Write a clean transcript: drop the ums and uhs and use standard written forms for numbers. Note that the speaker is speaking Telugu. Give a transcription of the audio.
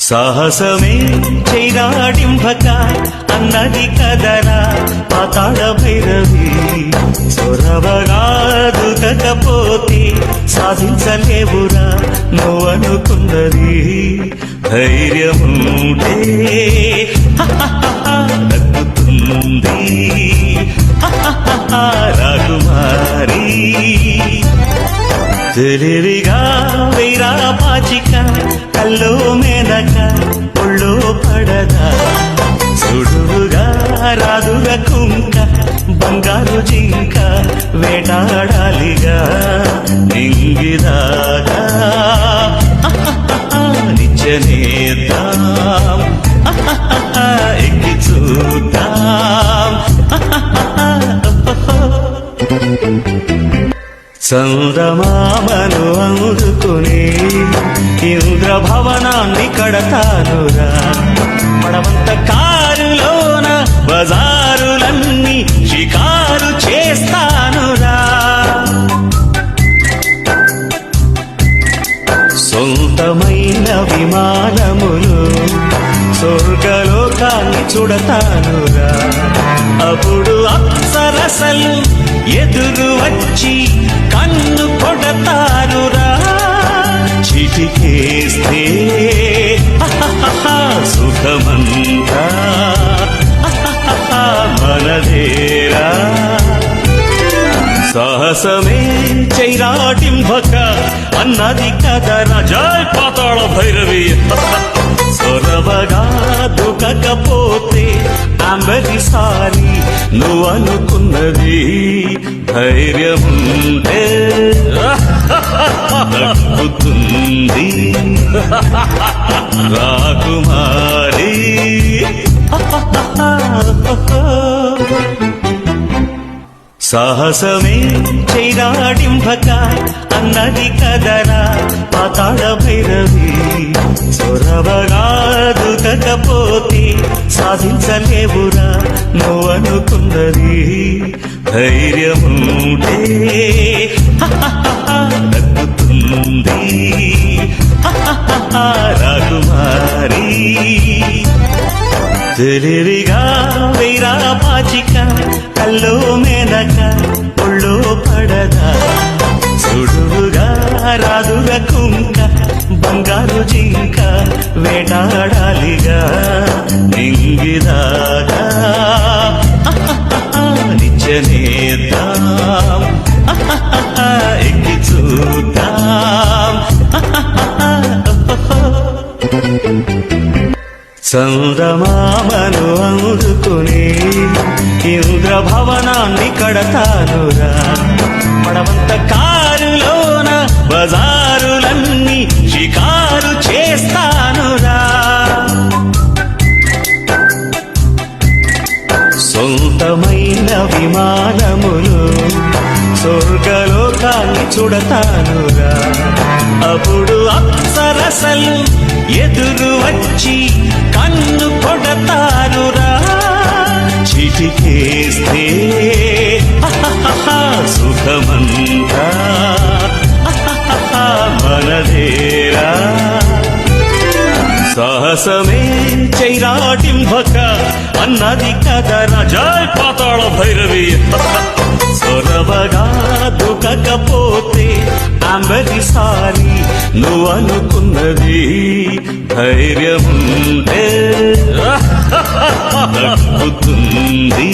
సాహసమే చైరాడింభక అన్నది కదరా పాతాళ భైరవి. సొరవగా దుకకపోతే సాధించలేవురా నువ్వనుకున్నది. ధైర్యముంటే దక్కుతుంది రాకుమారి. తెలివిగా వేరా పాచిక కల్లో మేనక ఒళ్ళో పడదా. సుడువుగా రాదుగా కుంక బంగారు జింక వేటాడాలిగా నింగిదాగా నిత్యనేద్దాం ఎక్కి చూద్దాం. చంద్రమామను అందుకుని ఇంద్రభవనాన్ని కడతానురా. పడవంత కారులోన బజారులన్నీ షికారు చేస్తానురా. సొంతమైన విమానములు స్వర్గలోకాన్ని చూడతానురా. అప్పుడు అప్సరసలు ఎదురు వచ్చి కన్ను కొడతానురా. చిటికేస్తే సుఖమంతా మనదేరా. సాహసమే చైరాడింభక అన్నది కదరా జై పాతాళ భైరవి. సొరవగా దుకకపోతే అంబరిసారి నువ్వనుకున్నది. ధైర్యముంటే దక్కుతుంది రాకుమారి. సాహసమే చైరాడింభక అన్నది కదరా పాతాళ భైరవి. సొరవగా దుకకపోతే సాధించలేవురా నువ్వనుకున్నది. ధైర్యముంటే దక్కుతుంది రాకుమారి. తెలివిగా వేరా పాచిక కల్లో మేనక ఒళ్ళో పడదా. సుడువుగా రాదుగా కుంక బంగారు జింక వేటాడాలిగా నింగిదాగా నిత్యనేద్దాం ఎక్కి చూద్దాం. చంద్రమామను అందుకుని ఇంద్రభవనాన్ని కడతానురా. పడవంత కారులోన బజారులన్నీ షికారు చేస్తానురా. సొంతమైన విమానములు స్వర్గలోకాన్ని చూడతానురా. అప్పుడు అప్సరసలు ఎదురు వచ్చి కన్ను కొడతానురా. చిటికేస్తే సుఖమంతా మనదేరా. సాహసమే చైరాడింభక అన్నది కదరా జై పాతాళ భైరవి. సొరవగా దుకకపోతే అంబరిసారి నువ్వనుకున్నది. ధైర్యముంటే దక్కుతుంది